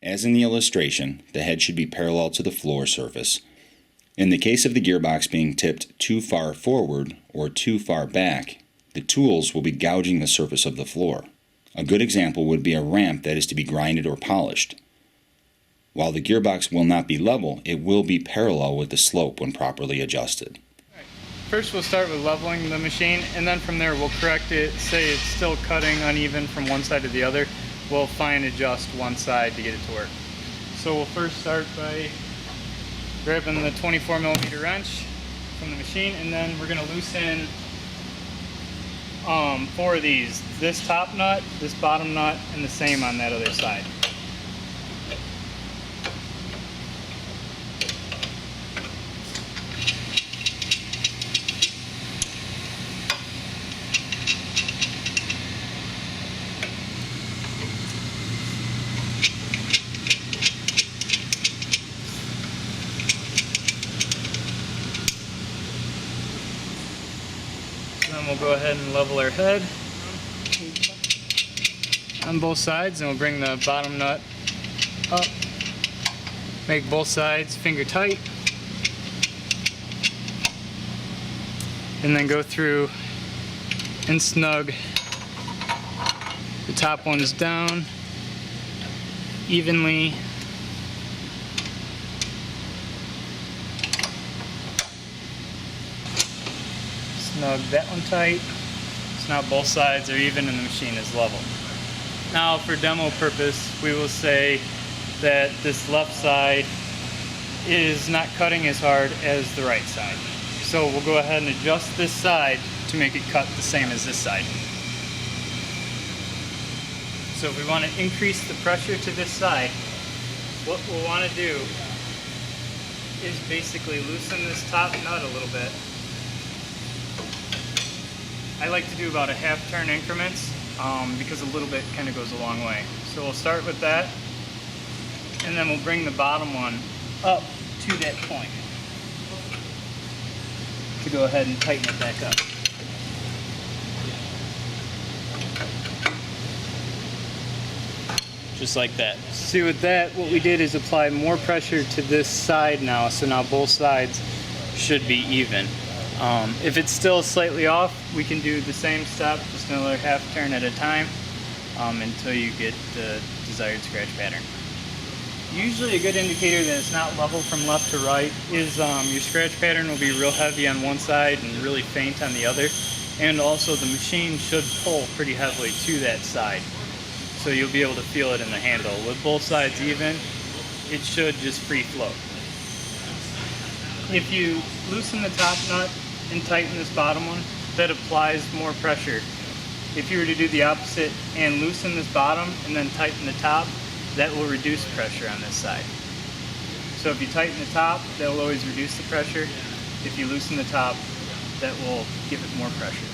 As in the illustration, the head should be parallel to the floor surface. In the case of the gearbox being tipped too far forward or too far back, the tools will be gouging the surface of the floor. A good example would be a ramp that is to be grinded or polished. While the gearbox will not be level, it will be parallel with the slope when properly adjusted. First we'll start with leveling the machine, and then from there we'll correct it. Say it's still cutting uneven from one side to the other, we'll fine adjust one side to get it to work. So we'll first start by grabbing the 24mm wrench from the machine, and then we're going to loosen 4 of these. This top nut, this bottom nut, and the same on that other side. Then we'll go ahead and level our head on both sides, and we'll bring the bottom nut up, make both sides finger tight, and then go through and snug the top ones down evenly. Snug that one tight, so now both sides are even and the machine is level. Now for demo purpose, we will say that this left side is not cutting as hard as the right side. So we'll go ahead and adjust this side to make it cut the same as this side. So if we want to increase the pressure to this side, what we'll want to do is basically loosen this top nut a little bit. I like to do about a half turn increments because a little bit kind of goes a long way. So we'll start with that, and then we'll bring the bottom one up to that point to go ahead and tighten it back up. Just like that. See, with that, what we did is apply more pressure to this side now, so now both sides should be even. If it's still slightly off, we can do the same step, just another half turn at a time, until you get the desired scratch pattern. Usually a good indicator that it's not level from left to right is your scratch pattern will be real heavy on one side and really faint on the other, and also the machine should pull pretty heavily to that side, so you'll be able to feel it in the handle. With both sides even, it should just free flow. If you loosen the top nut and tighten this bottom one, that applies more pressure. If you were to do the opposite and loosen this bottom and then tighten the top, that will reduce pressure on this side. So if you tighten the top, that will always reduce the pressure. If you loosen the top, that will give it more pressure.